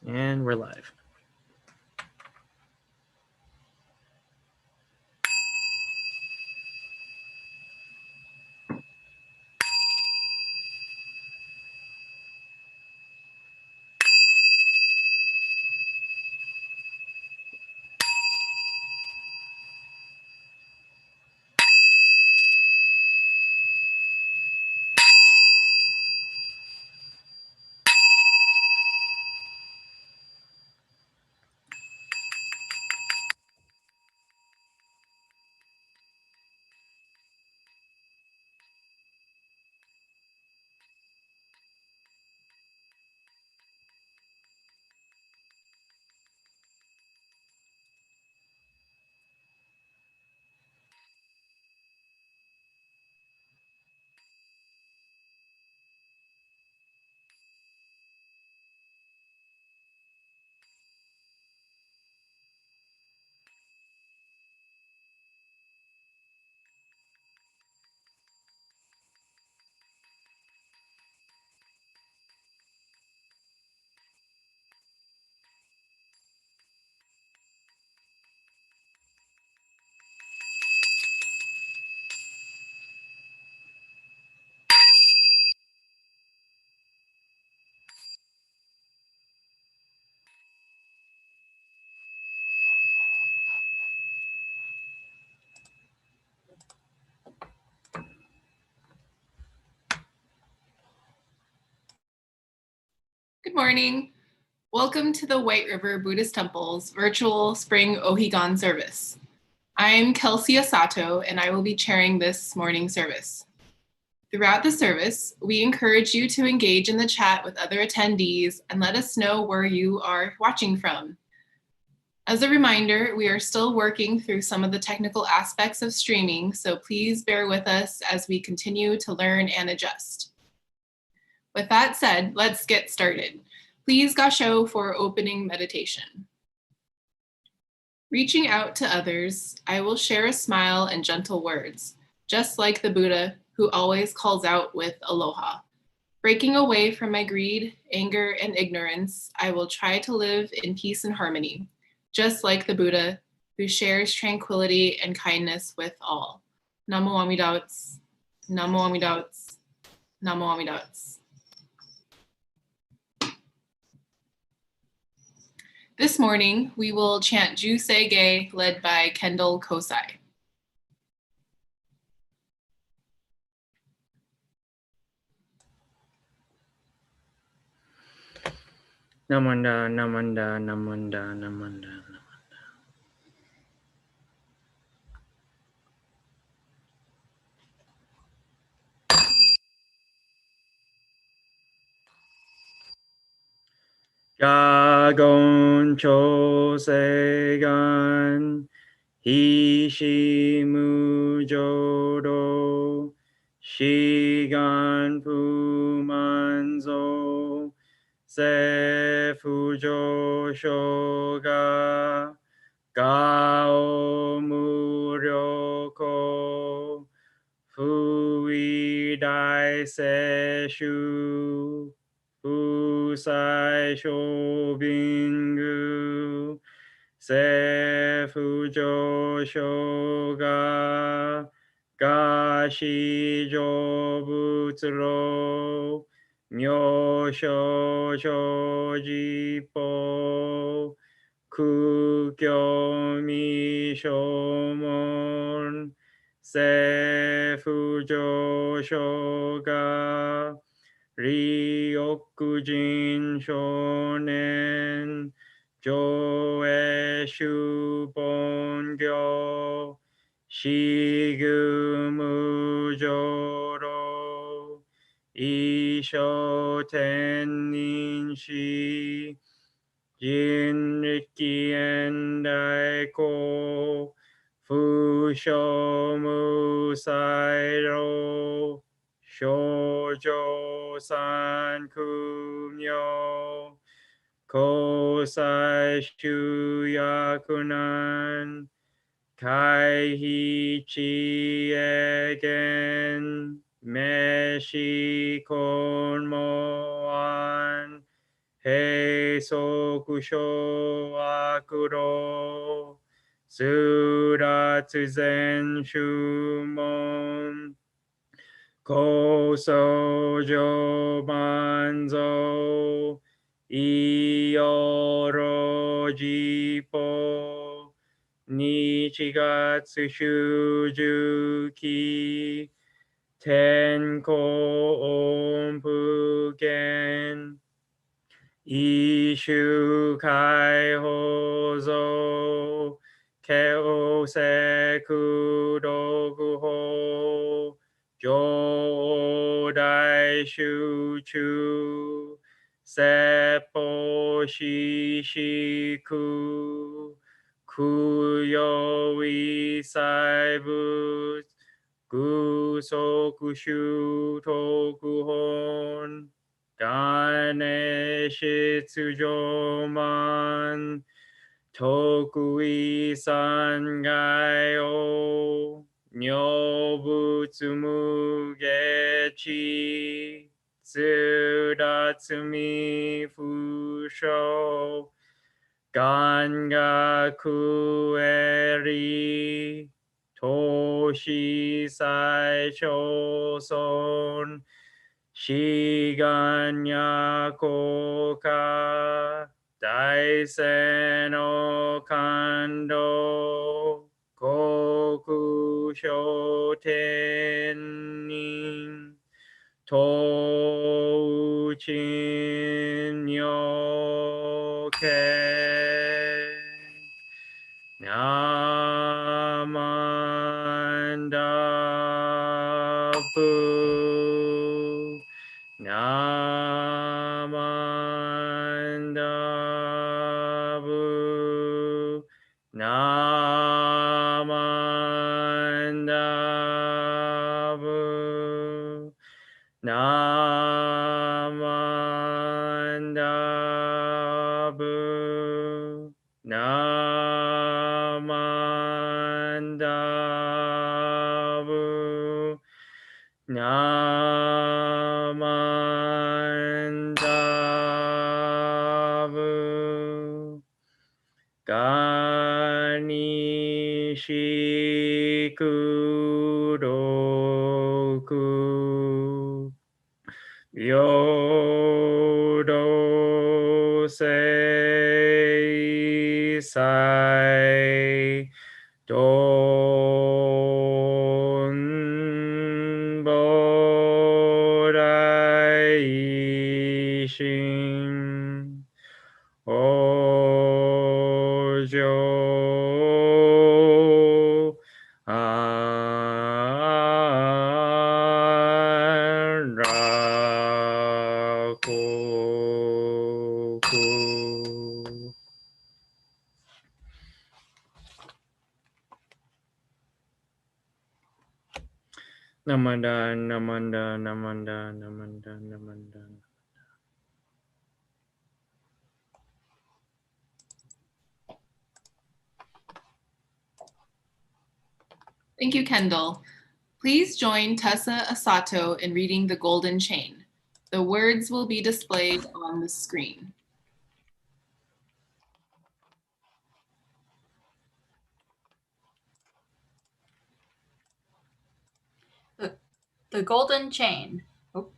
And we're live. Good morning. Welcome to the White River Buddhist Temple's virtual spring Ohigan service. I'm Kelsey Asato, and I will be chairing this morning service. Throughout the service, we encourage you to engage in the chat with other attendees and let us know where you are watching from. As a reminder, we are still working through some of the technical aspects of streaming, so please bear with us as we continue to learn and adjust. With that said, let's get started. Please Gasho for opening meditation. Reaching out to others, I will share a smile and gentle words, just like the Buddha who always calls out with aloha. Breaking away from my greed, anger, and ignorance, I will try to live in peace and harmony, just like the Buddha who shares tranquility and kindness with all. Namo Amida Butsu, Namo Amida Butsu, Namo Amida Butsu. This morning, we will chant Jusei Ge led by Kendall Kosai. Namanda, namanda, namanda, namanda, namanda. Gagon chosegan, hishimu jodo, shigan fumanzo, sefujo shoga, gao muryoko, fui dai seshu, fusai shobingu, sefujo shoga, gashi jobutsuro, myosho shojipo, kukyo shomon, sefujo shoga, ryokujin shonen, joeshu bongyo, shigumu joro, isho tenin Jinriki endai ko, fusho musairo, shoujo san kumyo, kosai shuyakunan, kaihichi egen, meshi konmoan, Hei 即悪路すらつ全種門高僧上万蔵いよろじぽ日月修十期天候音符見一周解放像強制苦毒法上大集中説法ししく供養一切物具足修徳本金出場満得意三害を女仏無下地つら罪不傷願学えり投資最小損志願や効果大勢の感動国書天人東鎮女系ナマンダプナマンダブナマンダブナマンダブナマンダブナマンダブガニシクロク平等性祭どんぼらいしんおじょあらこくNamanda, Namanda, Namanda, Namanda, Namanda. Thank you, Kendall. Please join Tessa Asato in reading The Golden Chain. The words will be displayed on the screen. The Golden Chain. Oh.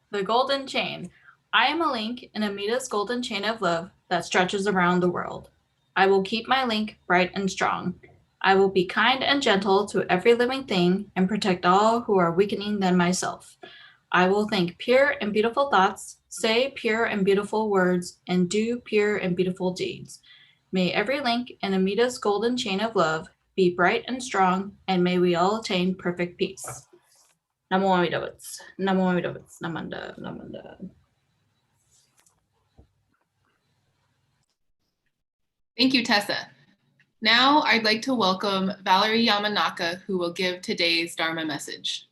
The Golden Chain. I am a link in Amita's golden chain of love that stretches around the world. I will keep my link bright and strong. I will be kind and gentle to every living thing and protect all who are weakening than myself. I will think pure and beautiful thoughts, say pure and beautiful words, and do pure and beautiful deeds. May every link in Amita's golden chain of love be bright and strong, and may we all attain perfect peace. Namo Amida Butts. Namo Amida Butts. Namanda. Namanda. Thank you, Tessa. Now I'd like to welcome Valerie Yamanaka, who will give today's Dharma message.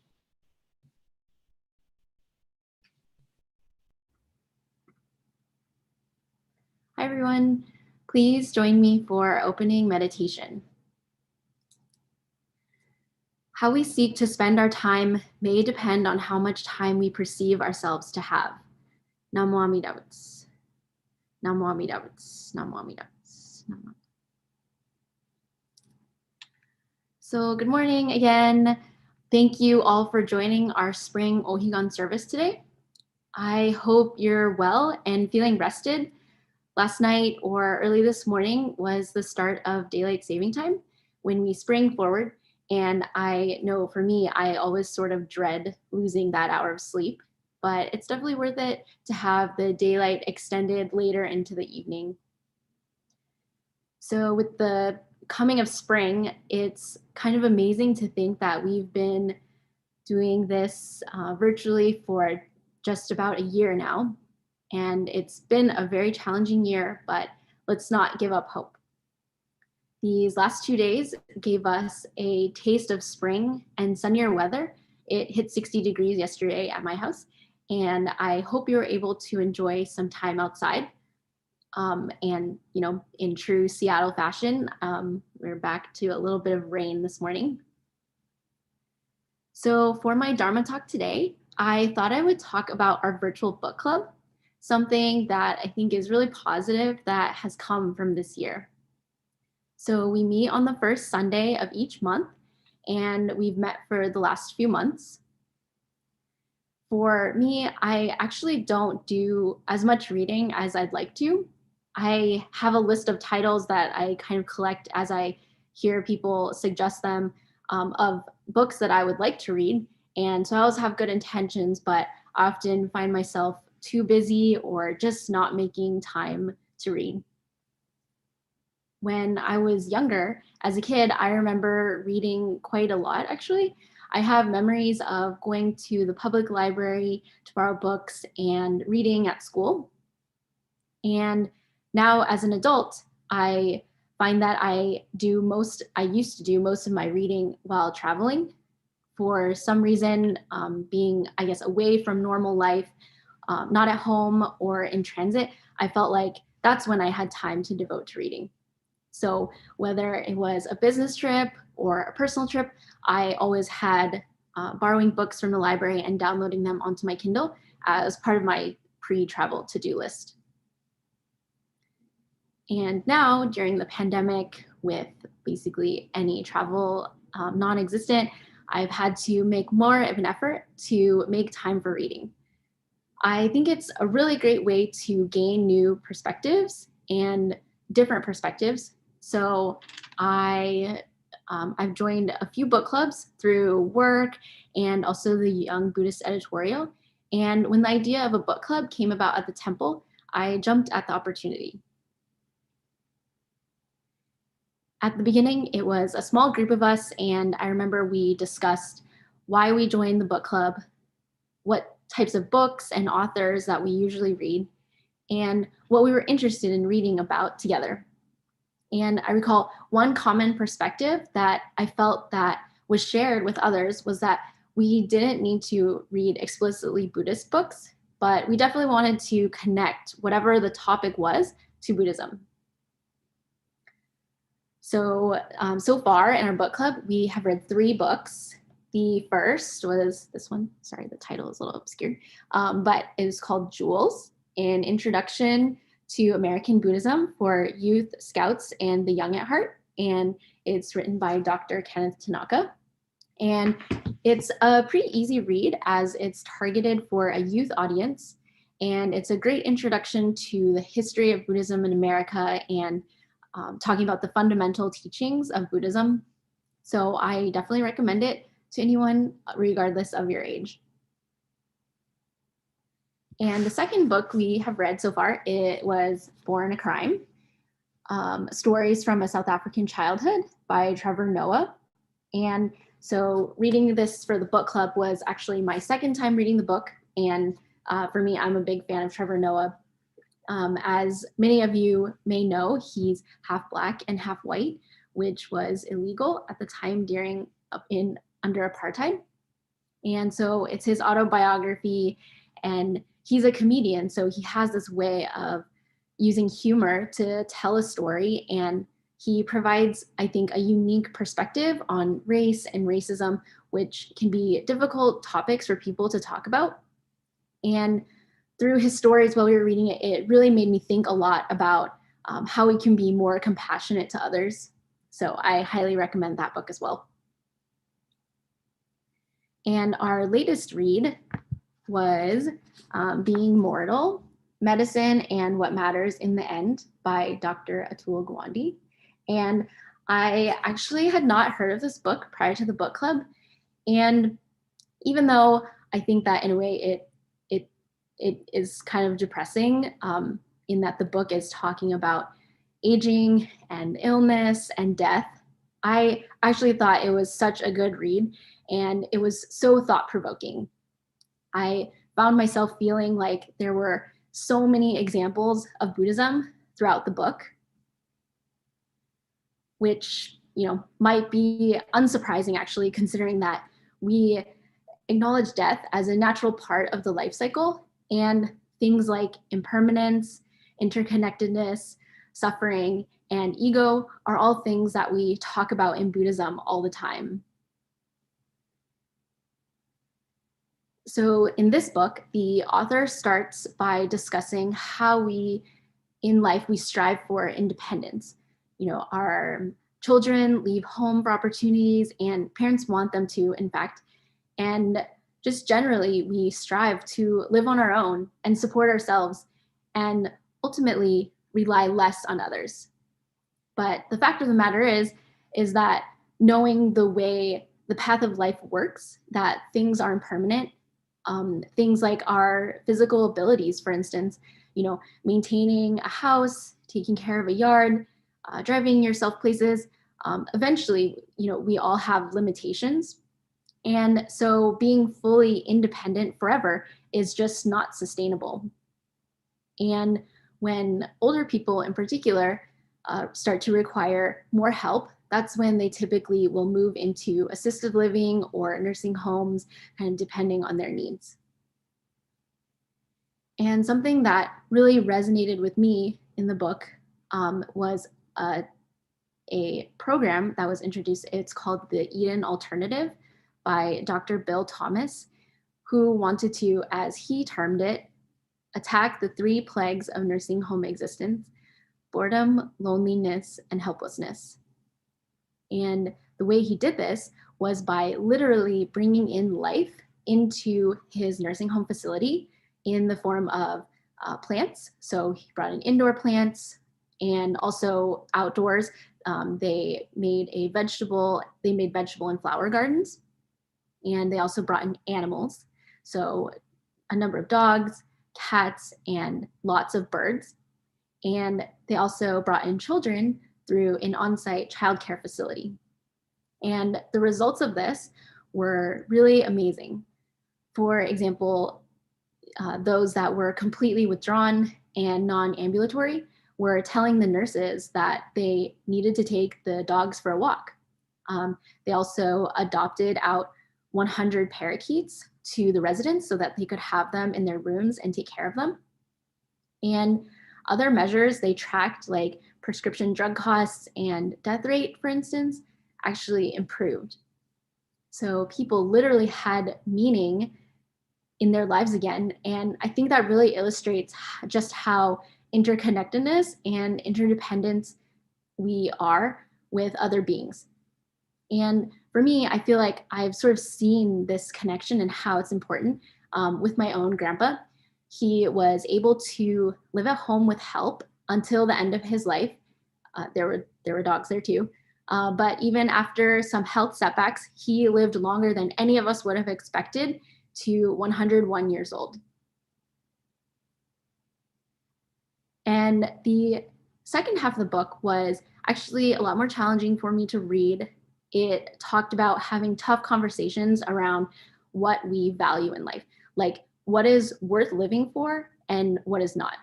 Hi, everyone. Please join me for opening meditation. How we seek to spend our time may depend on how much time we perceive ourselves to have. Namo Amida Butsu. Namo Amida Butsu. Namo Amida Butsu. Namo. So good morning again. Thank you all for joining our spring Ohigan service today. I hope you're well and feeling rested. Last night or early this morning was the start of daylight saving time when we spring forward. And I know for me, I always sort of dread losing that hour of sleep, but it's definitely worth it to have the daylight extended later into the evening. So with the coming of spring, it's kind of amazing to think that we've been doing this virtually for just about a year now. And it's been a very challenging year, but let's not give up hope. These last 2 days gave us a taste of spring and sunnier weather. It hit 60 degrees yesterday at my house, and I hope you were able to enjoy some time outside. And, you know, in true Seattle fashion, we're back to a little bit of rain this morning. So for my Dharma talk today, I thought I would talk about our virtual book club, something that I think is really positive that has come from this year. So we meet on the first Sunday of each month, and we've met for the last few months. For me, I actually don't do as much reading as I'd like to. I have a list of titles that I kind of collect as I hear people suggest them of books that I would like to read. And so I always have good intentions, but I often find myself too busy or just not making time to read. When I was younger, as a kid, I remember reading quite a lot, actually. I have memories of going to the public library to borrow books and reading at school. And now as an adult, I find that I used to do most of my reading while traveling. For some reason, being, I guess, away from normal life, not at home or in transit, I felt like that's when I had time to devote to reading. So whether it was a business trip or a personal trip, I always had borrowing books from the library and downloading them onto my Kindle as part of my pre-travel to-do list. And now during the pandemic, with basically any travel non-existent, I've had to make more of an effort to make time for reading. I think it's a really great way to gain new perspectives and different perspectives. So I've joined a few book clubs through work and also the Young Buddhist editorial. And when the idea of a book club came about at the temple, I jumped at the opportunity. At the beginning, it was a small group of us, and I remember we discussed why we joined the book club, what types of books and authors that we usually read, and what we were interested in reading about together. And I recall one common perspective that I felt that was shared with others was that we didn't need to read explicitly Buddhist books, but we definitely wanted to connect whatever the topic was to Buddhism. So, so far in our book club, we have read 3 books. The first was this one. Sorry, the title is a little obscure, but it was called Jewels, an introduction to American Buddhism for youth, scouts, and the young at heart. And it's written by Dr. Kenneth Tanaka. And it's a pretty easy read as it's targeted for a youth audience. And it's a great introduction to the history of Buddhism in America and talking about the fundamental teachings of Buddhism. So I definitely recommend it to anyone, regardless of your age. And the second book we have read so far, it was Born a Crime, Stories from a South African Childhood by Trevor Noah. And so reading this for the book club was actually my second time reading the book. And for me, I'm a big fan of Trevor Noah. As many of you may know, he's half Black and half white, which was illegal at the time under apartheid. And so it's his autobiography, and he's a comedian, so he has this way of using humor to tell a story, and He provides, I think, a unique perspective on race and racism, which can be difficult topics for people to talk about. And through his stories while we were reading it, it really made me think a lot about how we can be more compassionate to others. So I highly recommend that book as well. And our latest read was Being Mortal, Medicine and What Matters in the End by Dr. Atul Gawande. And I actually had not heard of this book prior to the book club. And even though I think that in a way it is kind of depressing in that the book is talking about aging and illness and death, I actually thought it was such a good read and it was so thought-provoking. I found myself feeling like there were so many examples of Buddhism throughout the book, which, you know, might be unsurprising actually, considering that we acknowledge death as a natural part of the life cycle, and things like impermanence, interconnectedness, suffering, and ego are all things that we talk about in Buddhism all the time. So in this book, the author starts by discussing how in life we strive for independence. You know, our children leave home for opportunities and parents want them to, in fact, and just generally we strive to live on our own and support ourselves and ultimately rely less on others. But the fact of the matter is that knowing the path of life works, that things are impermanent, things like our physical abilities, for instance, you know, maintaining a house, taking care of a yard, driving yourself places, eventually, you know, we all have limitations. And so being fully independent forever is just not sustainable. And when older people in particular start to require more help, that's when they typically will move into assisted living or nursing homes, kind of depending on their needs. And something that really resonated with me in the book was a program that was introduced. It's called the Eden Alternative by Dr. Bill Thomas, who wanted to, as he termed it, attack the 3 plagues of nursing home existence: boredom, loneliness, and helplessness. And the way he did this was by literally bringing in life into his nursing home facility in the form of plants. So he brought in indoor plants and also outdoors. They made vegetable and flower gardens. And they also brought in animals. So a number of dogs, cats, and lots of birds. And they also brought in children through an on-site childcare facility. And the results of this were really amazing. For example, those that were completely withdrawn and non-ambulatory were telling the nurses that they needed to take the dogs for a walk. They also adopted out 100 parakeets to the residents so that they could have them in their rooms and take care of them. And other measures they tracked, like prescription drug costs and death rate, for instance, actually improved. So people literally had meaning in their lives again. And I think that really illustrates just how interconnectedness and interdependence we are with other beings. And for me, I feel like I've sort of seen this connection and how it's important with my own grandpa. He was able to live at home with help until the end of his life. There were dogs there too. But even after some health setbacks, he lived longer than any of us would have expected, to 101 years old. And the second half of the book was actually a lot more challenging for me to read. It talked about having tough conversations around what we value in life, like what is worth living for and what is not.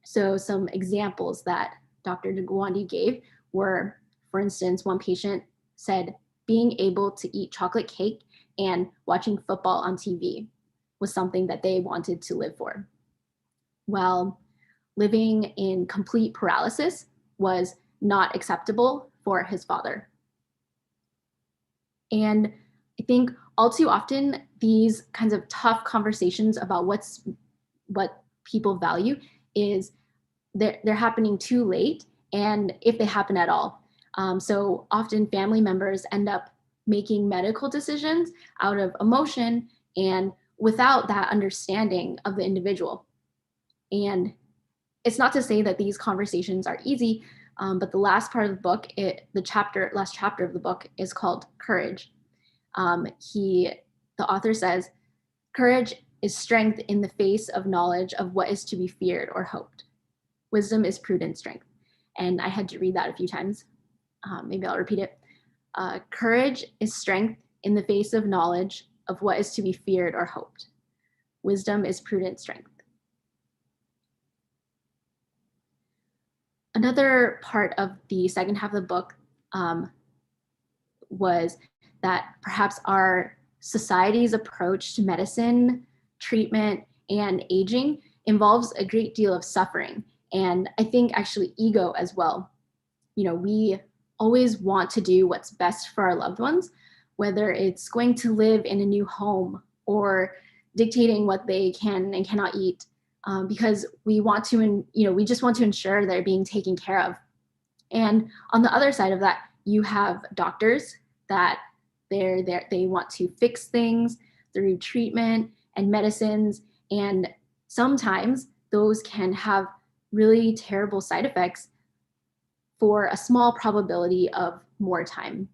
So some examples that Dr. Gawande gave were, for instance, one patient said being able to eat chocolate cake and watching football on TV was something that they wanted to live for. While living in complete paralysis was not acceptable for his father. And I think all too often, these kinds of tough conversations about what people value is they're happening too late, and if they happen at all. So often family members end up making medical decisions out of emotion and without that understanding of the individual. And it's not to say that these conversations are easy, but the last part of the book, last chapter of the book is called Courage. The author says, courage is strength in the face of knowledge of what is to be feared or hoped. Wisdom is prudent strength. And I had to read that a few times. Maybe I'll repeat it. Courage is strength in the face of knowledge of what is to be feared or hoped. Wisdom is prudent strength. Another part of the second half of the book was that perhaps our society's approach to medicine, treatment, and aging involves a great deal of suffering. And I think actually ego as well. We always want to do what's best for our loved ones, whether it's going to live in a new home or dictating what they can and cannot eat, because we want to, we just want to ensure they're being taken care of. And on the other side of that, you have doctors that they want to fix things through treatment and medicines, and sometimes those can have really terrible side effects for a small probability of more time.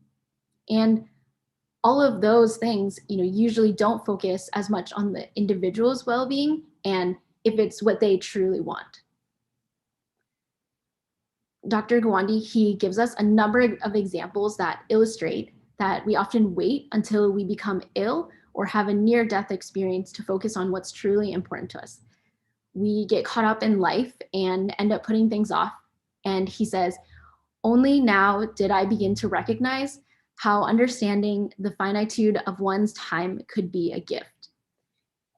And all of those things, usually don't focus as much on the individual's well-being and if it's what they truly want. Dr. Gawande, he gives us a number of examples that illustrate that we often wait until we become ill or have a near-death experience to focus on what's truly important to us. We get caught up in life and end up putting things off. And he says, only now did I begin to recognize how understanding the finitude of one's time could be a gift.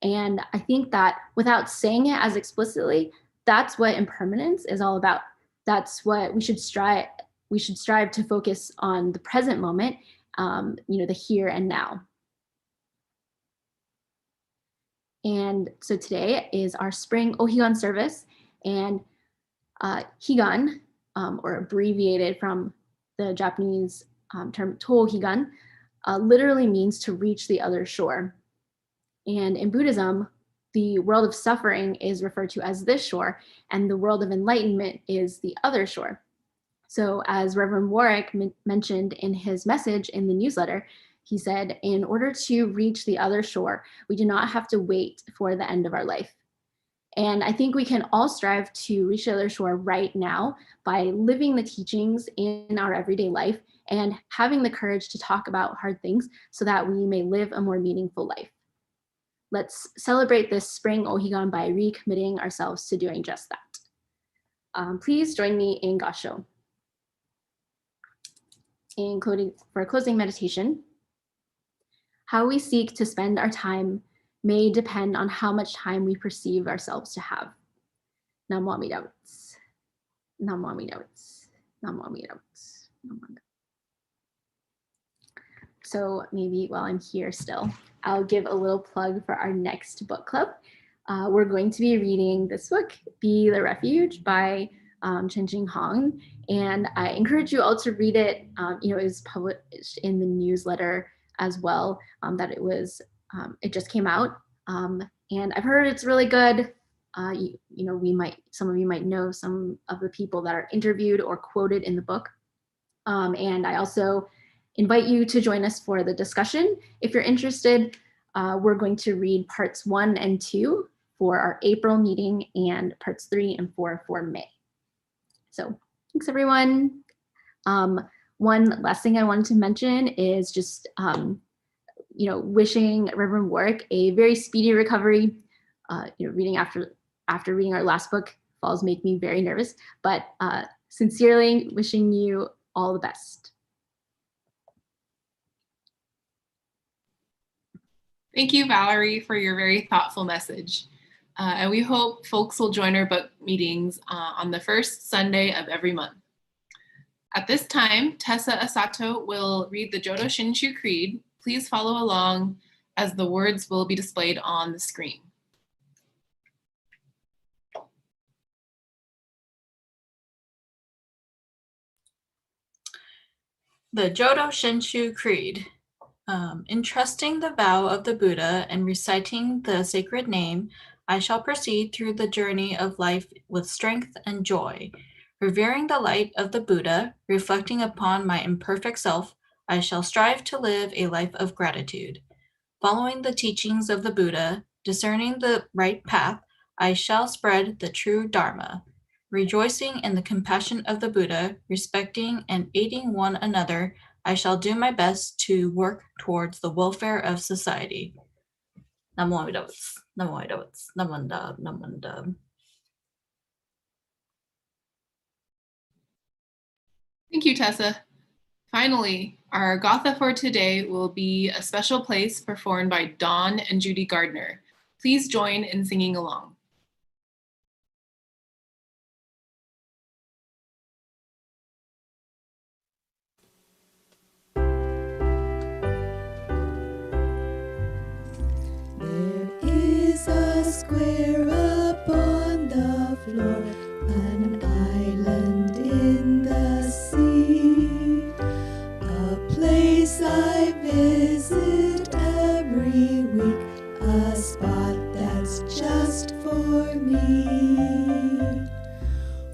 And I think that without saying it as explicitly, that's what impermanence is all about. That's what we should strive to focus on the present moment, the here and now. And so today is our spring Ohigan service, and Higan, or abbreviated from the Japanese term to Ohigan, literally means to reach the other shore. And in Buddhism, the world of suffering is referred to as this shore, and the world of enlightenment is the other shore. So as Reverend Warwick mentioned in his message in the newsletter, he said, in order to reach the other shore, we do not have to wait for the end of our life. And I think we can all strive to reach the other shore right now by living the teachings in our everyday life and having the courage to talk about hard things so that we may live a more meaningful life. Let's celebrate this spring Ohigan by recommitting ourselves to doing just that. Please join me in Gasho. For a closing meditation, how we seek to spend our time may depend on how much time we perceive ourselves to have. Namo Amida Butsu. Namo Amida Butsu. Namo Amida Butsu. So maybe while I'm here still, I'll give a little plug for our next book club. We're going to be reading this book, Be the Refuge by Chen Hong, and I encourage you all to read it. It was published in the newsletter as well, that it just came out, and I've heard it's really good. Some of you might know some of the people that are interviewed or quoted in the book, and I also invite you to join us for the discussion. If you're interested, we're going to read parts 1 and 2 for our April meeting and parts 3 and 4 for May. So thanks everyone. One last thing I wanted to mention is just, wishing Reverend Warwick a very speedy recovery. Reading after reading our last book, falls make me very nervous, but sincerely wishing you all the best. Thank you, Valerie, for your very thoughtful message. And we hope folks will join our book meetings on the first Sunday of every month. At this time, Tessa Asato will read the Jodo Shinshu Creed. Please follow along as the words will be displayed on the screen. The Jodo Shinshu Creed. Entrusting the vow of the Buddha and reciting the sacred name, I shall proceed through the journey of life with strength and joy. Revering the light of the Buddha, reflecting upon my imperfect self, I shall strive to live a life of gratitude. Following the teachings of the Buddha, discerning the right path, I shall spread the true Dharma. Rejoicing in the compassion of the Buddha, respecting and aiding one another, I shall do my best to work towards the welfare of society. Namo Amida Butsu, Namo Amida Butsu, Namanda, Namanda. Thank you, Tessa. Finally, our Gatha for today will be a special place performed by Dawn and Judy Gardner. Please join in singing along. There is a square upon the floor, an island in the sea, a place I visit every week, a spot that's just for me.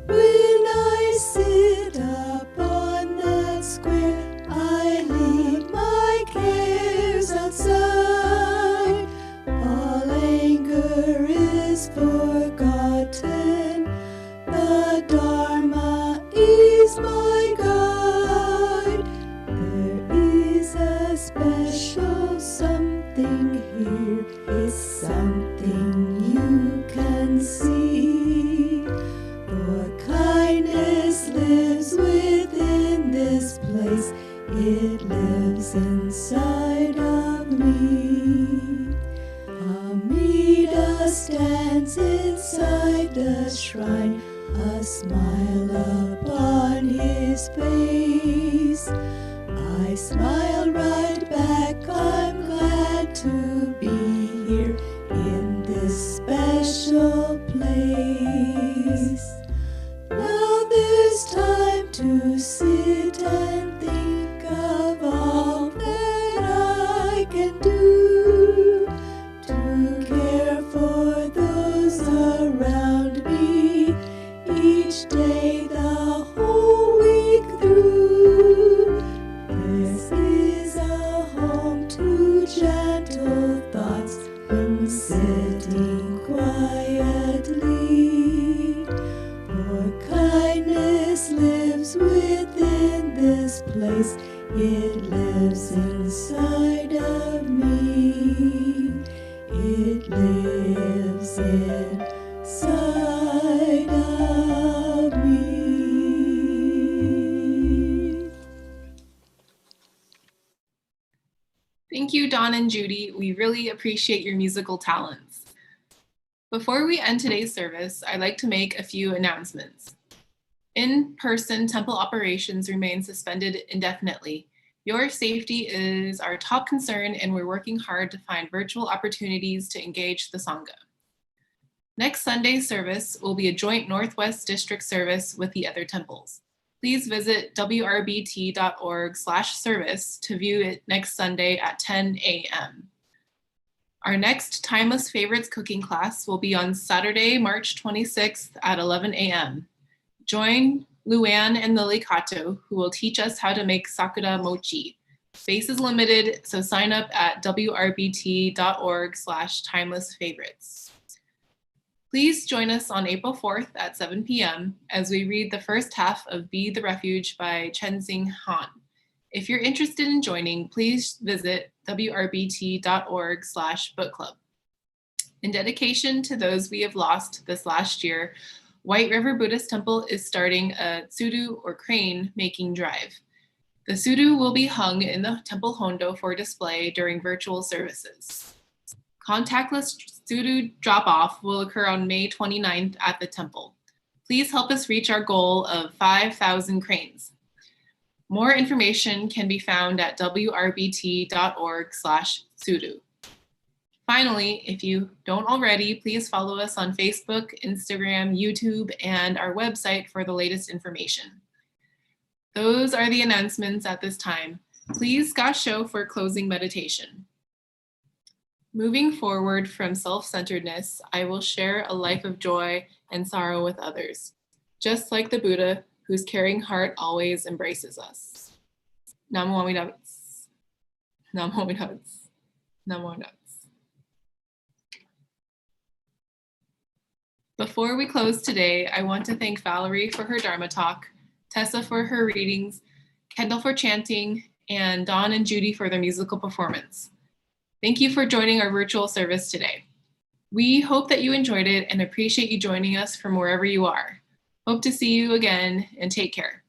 When I sit upon that square, I leave my cares outside. All anger is forgotten. The Dharma is my guide. There is a special something here. It's something you can see. For kindness lives within this place. It lives inside of me. Amida stands inside the shrine, a smile upon his face. I smile right back, I'm glad to be here in this special place. Now there's time to sit and think of all that I can do to care for those around me each day, the whole week through. This is a home to gentle thoughts when sitting quietly. For kindness lives within this place. It lives inside of me. It lives inside of me. Thank you, Dawn and Judy. We really appreciate your musical talents. Before we end today's service, I'd like to make a few announcements. In-person temple operations remain suspended indefinitely. Your safety is our top concern, and we're working hard to find virtual opportunities to engage the Sangha. Next Sunday's service will be a joint Northwest District service with the other temples. Please visit wrbt.org/service to view it next Sunday at 10 a.m. Our next Timeless Favorites cooking class will be on Saturday, March 26th at 11 a.m. Join Luann and Lily Kato, who will teach us how to make sakura mochi. Space is limited, so sign up at wrbt.org/timelessfavorites. Please join us on April 4th at 7 p.m. as we read the first half of Be the Refuge by Chenzing Han. If you're interested in joining, please visit wrbt.org/book club. In dedication to those we have lost this last year, White River Buddhist Temple is starting a tsudu or crane making drive. The tsudu will be hung in the temple hondo for display during virtual services. Contactless tsudu drop-off will occur on May 29th at the temple. Please help us reach our goal of 5,000 cranes. More information can be found at wrbt.org/sudo. Finally, if you don't already, please follow us on Facebook, Instagram, YouTube, and our website for the latest information. Those are the announcements at this time. Please gasho for closing meditation. Moving forward from self-centeredness, I will share a life of joy and sorrow with others, just like the Buddha, whose caring heart always embraces us. Namo Amida Butsu. Namo Amida Butsu. Namo Amida Butsu. Before we close today, I want to thank Valerie for her Dharma talk, Tessa for her readings, Kendall for chanting, and Dawn and Judy for their musical performance. Thank you for joining our virtual service today. We hope that you enjoyed it and appreciate you joining us from wherever you are. Hope to see you again and take care.